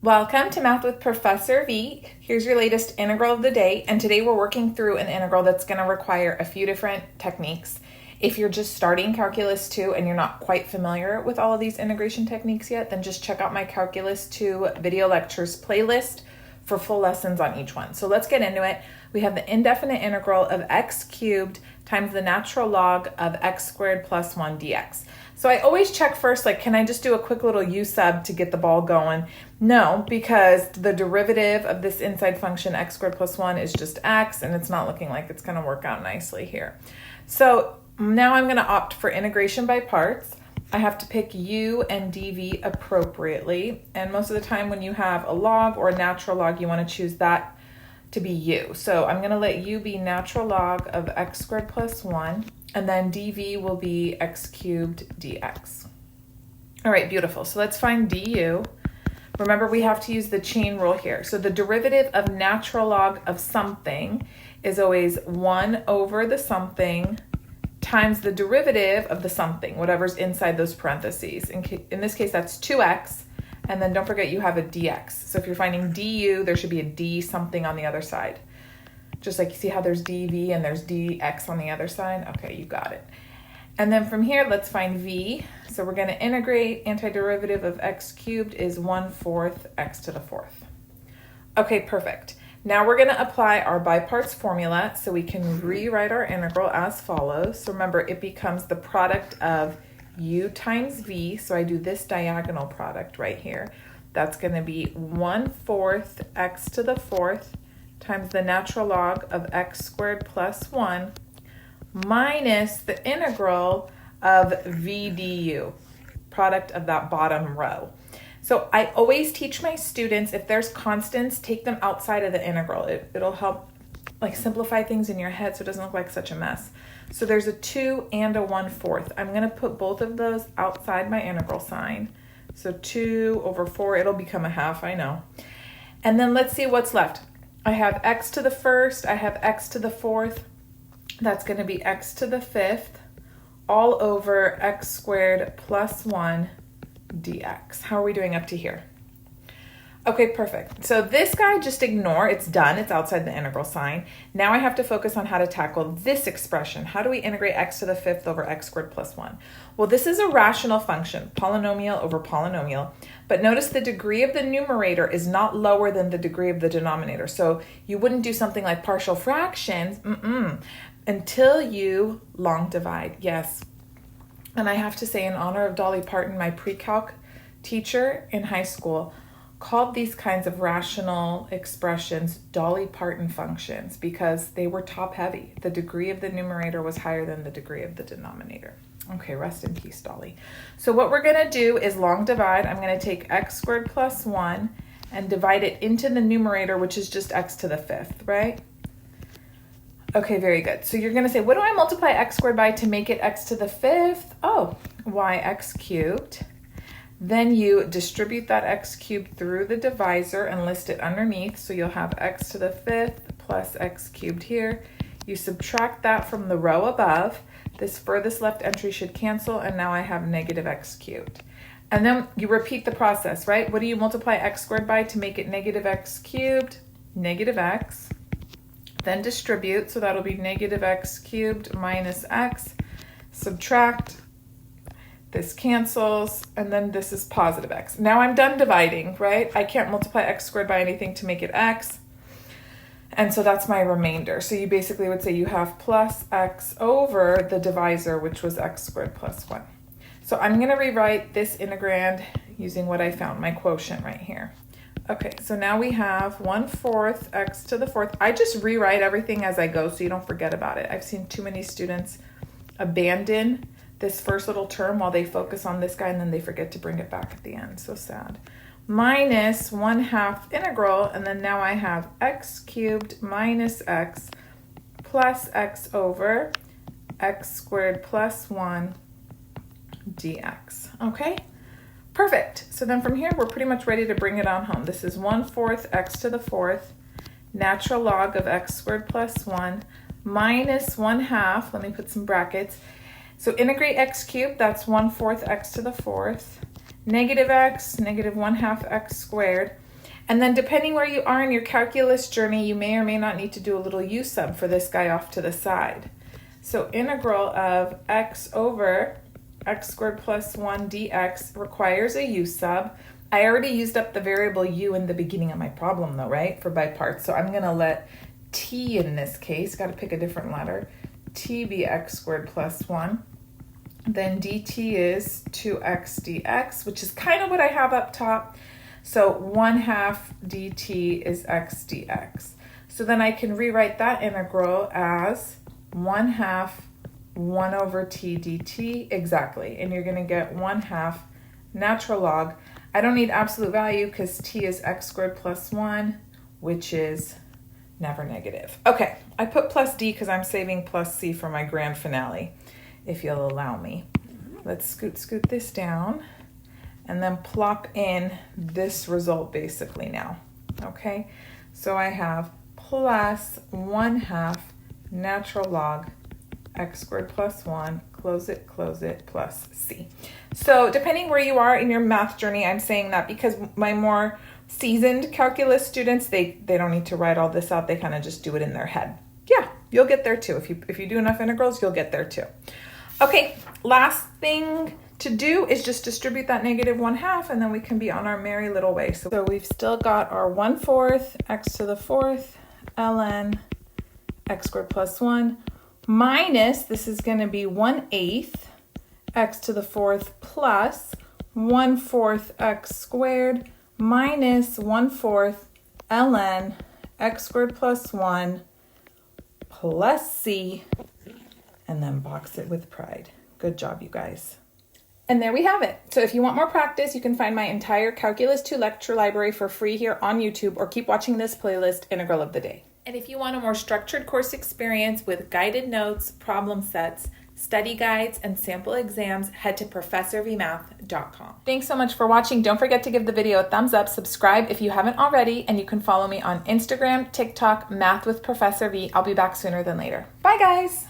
Welcome to Math with Professor V. Here's your latest integral of the day, and today we're working through an integral that's going to require a few different techniques. If you're just starting Calculus 2 and you're not quite familiar with all of these integration techniques yet, then just check out my Calculus 2 video lectures playlist for full lessons on each one. So let's get into it. We have the indefinite integral of x cubed times the natural log of x squared plus 1 dx. So I always check first, like, can I just do a quick little u-sub to get the ball going? No, because the derivative of this inside function x squared plus 1 is just x, and it's not looking like it's going to work out nicely here. So now I'm going to opt for integration by parts. I have to pick u and dv appropriately, and most of the time when you have a log or a natural log, you want to choose that to be u. So I'm going to let u be natural log of x squared plus 1, and then dv will be x cubed dx. All right, beautiful. So let's find du. Remember, we have to use the chain rule here. So the derivative of natural log of something is always 1 over the something times the derivative of the something, whatever's inside those parentheses. In this case, that's 2x. And then don't forget you have a dx. So if you're finding du, there should be a d something on the other side. Just like you see how there's dv and there's dx on the other side. Okay, you got it. And then from here, let's find v. So we're going to integrate. Antiderivative of x cubed is 1/4 x to the 4th. Okay, perfect. Now we're going to apply our by parts formula so we can rewrite our integral as follows. So remember, it becomes the product of u times v. So I do this diagonal product right here. That's going to be 1/4 x to the 4th times the natural log of x squared plus 1 minus the integral of v du, product of that bottom row. So I always teach my students, if there's constants, take them outside of the integral. It'll help like simplify things in your head so it doesn't look like such a mess. So there's a 2 and a 1/4. I'm going to put both of those outside my integral sign. So 2 over 4, it'll become a half, I know. And then let's see what's left. I have x to the 1st, I have x to the 4th. That's going to be x to the 5th all over x squared plus 1 dx. How are we doing up to here? Okay, perfect. So this guy, just ignore. It's done. It's outside the integral sign. Now I have to focus on how to tackle this expression. How do we integrate x to the 5th over x squared plus 1? Well, this is a rational function, polynomial over polynomial. But notice the degree of the numerator is not lower than the degree of the denominator. So you wouldn't do something like partial fractions until you long divide. Yes. And I have to say, in honor of Dolly Parton, my pre-calc teacher in high school, called these kinds of rational expressions Dolly Parton functions because they were top heavy. The degree of the numerator was higher than the degree of the denominator. Okay, rest in peace, Dolly. So what we're going to do is long divide. I'm going to take x squared plus 1 and divide it into the numerator, which is just x to the 5th, right? Okay, very good. So you're going to say, what do I multiply x squared by to make it x to the 5th? Oh, yx cubed. Then you distribute that x cubed through the divisor and list it underneath. So you'll have x to the 5th plus x cubed here. You subtract that from the row above. This furthest left entry should cancel, and now I have negative x cubed. And then you repeat the process, right? What do you multiply x squared by to make it negative x cubed? Negative x. Then distribute, so that'll be negative x cubed minus x. Subtract. This cancels, and then this is positive x. Now I'm done dividing, right? I can't multiply x squared by anything to make it x. And so that's my remainder. So you basically would say you have plus x over the divisor, which was x squared plus 1. So I'm going to rewrite this integrand using what I found, my quotient right here. Okay, so now we have 1/4 x to the 4th. I just rewrite everything as I go so you don't forget about it. I've seen too many students abandon this first little term while they focus on this guy and then they forget to bring it back at the end. So sad. Minus 1/2 integral, and then now I have x cubed minus x plus x over x squared plus 1 dx. Okay, perfect. So then from here, we're pretty much ready to bring it on home. This is 1/4 x to the 4th, natural log of x squared plus 1 minus 1/2, let me put some brackets. So integrate x cubed, that's 1/4 x to the 4th, negative x, negative 1/2 x squared. And then depending where you are in your calculus journey, you may or may not need to do a little u-sub for this guy off to the side. So integral of x over x squared plus 1 dx requires a u-sub. I already used up the variable u in the beginning of my problem though, right, for by parts. So I'm going to let t in this case, got to pick a different letter, t be x squared plus 1. Then dt is 2x dx, which is kind of what I have up top. So 1/2 dt is x dx. So then I can rewrite that integral as 1/2 1 over t dt, exactly. And you're going to get 1/2 natural log. I don't need absolute value because t is x squared plus 1, which is never negative. Okay, I put plus d because I'm saving plus c for my grand finale, if you'll allow me. Let's scoot this down and then plop in this result basically now. Okay, so I have plus 1/2 natural log x squared plus 1, close it, plus c. So depending where you are in your math journey, I'm saying that because my more seasoned calculus students, they don't need to write all this out. They kind of just do it in their head. Yeah, you'll get there too. If you do enough integrals, you'll get there too. Okay, last thing to do is just distribute that negative 1/2 and then we can be on our merry little way. So we've still got our 1/4 x to the 4th ln x squared plus 1 minus, this is going to be 1/8 x to the 4th plus 1/4 x squared minus 1/4 ln x squared plus 1 plus c, and then box it with pride. Good job, you guys. And there we have it. So if you want more practice, you can find my entire Calculus 2 lecture library for free here on YouTube, or keep watching this playlist, Integral of the Day. And if you want a more structured course experience with guided notes, problem sets, study guides, and sample exams, head to ProfessorVmath.com. Thanks so much for watching. Don't forget to give the video a thumbs up, subscribe if you haven't already, and you can follow me on Instagram, TikTok, Math with Professor V. I'll be back sooner than later. Bye, guys.